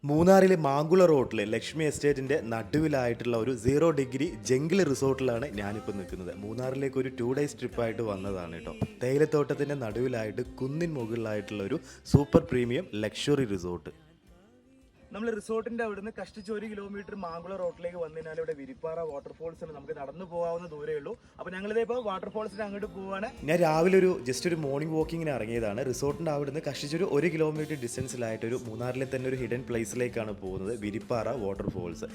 മൂന്നാറിലെ മാങ്കുള റോഡിലെ ലക്ഷ്മി എസ്റ്റേറ്റിൻ്റെ നടുവിലായിട്ടുള്ള ഒരു 0 ഡിഗ്രി ജംഗിൾ റിസോർട്ടിലാണ് ഞാനിപ്പോൾ നിൽക്കുന്നത്. മൂന്നാറിലേക്ക് ഒരു 2 ഡേയ്സ് ട്രിപ്പായിട്ട് വന്നതാണ് കേട്ടോ. തേയിലത്തോട്ടത്തിൻ്റെ നടുവിലായിട്ട് കുന്നിൻ മുകളിലായിട്ടുള്ള ഒരു സൂപ്പർ പ്രീമിയം ലക്ഷറി റിസോർട്ട്. നമ്മൾ റിസോർട്ടിന്റെ അവിടുന്ന് കഷ്ടിച്ച് 1 കിലോമീറ്റർ മാങ്കുള റോഡിലേക്ക് വന്നു കഴിഞ്ഞാൽ ഇവിടെ വിരിപ്പാറ വാട്ടർഫോൾസിന് നമുക്ക് നടന്നു പോകാവുന്ന ദൂരമേ ഉള്ളൂ. അപ്പോൾ ഞങ്ങളിതേ ഇപ്പോൾ വാട്ടർഫോൾസിന് അങ്ങോട്ട് പോവാണ്. ഞാൻ രാവിലെ ജസ്റ്റ് ഒരു മോർണിംഗ് വാക്കിങ്ങിന് ഇറങ്ങിയതാണ്. റിസോർട്ടിന്റെ അവിടുന്ന് കഷ്ടിച്ചൊരു 1 കിലോമീറ്റർ ഡിസ്റ്റൻസിലായിട്ട് മൂന്നാറിലെ തന്നെ ഒരു ഹിഡൻ പ്ലേസിലേക്കാണ് പോകുന്നത്, വിരിപ്പാറ വാട്ടർഫോൾസ്.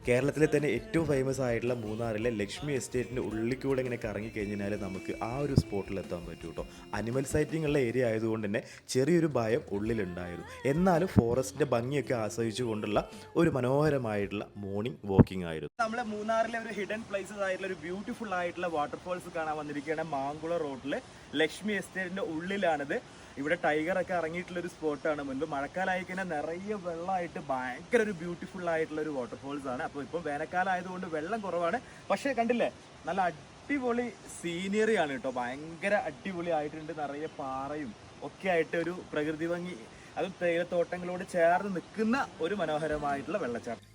കേരളത്തിലെ തന്നെ ഏറ്റവും ഫേമസ് ആയിട്ടുള്ള മൂന്നാറിലെ ലക്ഷ്മി എസ്റ്റേറ്റിൻ്റെ ഉള്ളിൽ ഇങ്ങനെ കറങ്ങി കഴിഞ്ഞാൽ നമുക്ക് ആ ഒരു സ്പോട്ടിൽ എത്താൻ പറ്റും കേട്ടോ. അനിമൽ സൈറ്റിംഗ് ഉള്ള ഏരിയ ആയതുകൊണ്ട് തന്നെ ചെറിയൊരു ഭയം ഉള്ളിലുണ്ടായിരുന്നു. എന്നാലും ഫോറസ്റ്റിൻ്റെ ഭംഗിയൊക്കെ ആസ്വദിച്ചുകൊണ്ടുള്ള ഒരു മനോഹരമായിട്ടുള്ള മോർണിംഗ് വാക്കിംഗ് ആയിരുന്നു. നമ്മളെ മൂന്നാറിലെ ഒരു ഹിഡൻ പ്ലേസസ് ആയിട്ടുള്ള ഒരു ബ്യൂട്ടിഫുൾ ആയിട്ടുള്ള വാട്ടർഫോൾസ് കാണാൻ വന്നിരിക്കുകയാണ്. മാങ്കുള റോഡിൽ ലക്ഷ്മി എസ്റ്റേറ്റിൻ്റെ ഉള്ളിലാണിത്. ഇവിടെ ടൈഗറൊക്കെ ഇറങ്ങിയിട്ടുള്ളൊരു സ്പോട്ടാണ്. മുൻപ് മഴക്കാലമായി കഴിഞ്ഞാൽ നിറയെ വെള്ളമായിട്ട് ഭയങ്കര ഒരു ബ്യൂട്ടിഫുൾ ആയിട്ടുള്ള ഒരു വാട്ടർഫോൾസ് ആണ്. അപ്പോൾ ഇപ്പം വേനൽക്കാലം ആയതുകൊണ്ട് വെള്ളം കുറവാണ്. പക്ഷേ കണ്ടില്ലേ, നല്ല അടിപൊളി സീനറി ആണ് കേട്ടോ. ഭയങ്കര അടിപൊളി ആയിട്ടുണ്ട്. നിറയെ പാറയും ഒക്കെ ആയിട്ട് ഒരു പ്രകൃതി ഭംഗി, അതും തേയിലത്തോട്ടങ്ങളോട് ചേർന്ന് നിൽക്കുന്ന ഒരു മനോഹരമായിട്ടുള്ള വെള്ളച്ചാട്ടം.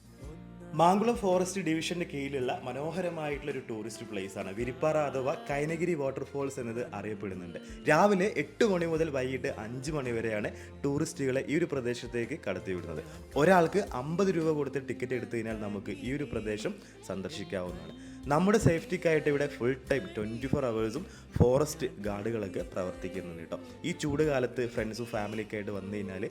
മാങ്കുളം ഫോറസ്റ്റ് ഡിവിഷന്റെ കീഴിലുള്ള മനോഹരമായിട്ടുള്ള ഒരു ടൂറിസ്റ്റ് പ്ലേസ് ആണ് വിരിപ്പാറ അഥവാ കൈനഗിരി വാട്ടർഫോൾസ് എന്നത് അറിയപ്പെടുന്നുണ്ട്. രാവിലെ 8 മണി മുതൽ വൈകിട്ട് 5 മണി വരെയാണ് ടൂറിസ്റ്റുകളെ ഈ ഒരു പ്രദേശത്തേക്ക് കടത്തിവിടുന്നത്. ഒരാൾക്ക് 50 രൂപ കൊടുത്ത് ടിക്കറ്റ് എടുത്തു കഴിഞ്ഞാൽ നമുക്ക് ഈ ഒരു പ്രദേശം സന്ദർശിക്കാവുന്നതാണ്. നമ്മുടെ സേഫ്റ്റിക്കായിട്ട് ഇവിടെ ഫുൾ ടൈം 24 അവേഴ്സും ഫോറസ്റ്റ് ഗാർഡുകളൊക്കെ പ്രവർത്തിക്കുന്നുണ്ട് കേട്ടോ. ഈ ചൂട് കാലത്ത് ഫ്രണ്ട്സും ഫാമിലിയൊക്കെ ആയിട്ട് വന്നു കഴിഞ്ഞാൽ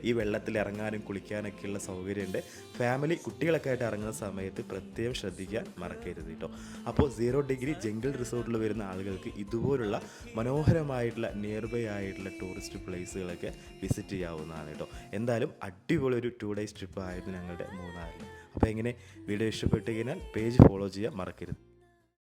ഈ വെള്ളത്തിൽ ഇറങ്ങാനും കുളിക്കാനൊക്കെയുള്ള സൗകര്യമുണ്ട്. ഫാമിലി കുട്ടികളൊക്കെ ആയിട്ട് ഇറങ്ങുന്ന സമയത്ത് പ്രത്യേകം ശ്രദ്ധിക്കാൻ മറക്കരുത് കേട്ടോ. അപ്പോൾ 0 ഡിഗ്രി ജംഗിൾ റിസോർട്ടിൽ വരുന്ന ആളുകൾക്ക് ഇതുപോലുള്ള മനോഹരമായിട്ടുള്ള നിയർ ബൈ ആയിട്ടുള്ള ടൂറിസ്റ്റ് പ്ലേസുകളൊക്കെ വിസിറ്റ് ചെയ്യാവുന്നതാണ് കേട്ടോ. എന്തായാലും അടിപൊളി ഒരു 2 ഡേയ്സ് ട്രിപ്പ് ആയിരുന്നു ഞങ്ങളുടെ മൂന്നാറിൽ. അപ്പോൾ എങ്ങനെ വീഡിയോ ഇഷ്ടപ്പെട്ട് കഴിഞ്ഞാൽ പേജ് ഫോളോ ചെയ്യാൻ മറക്കരുത്.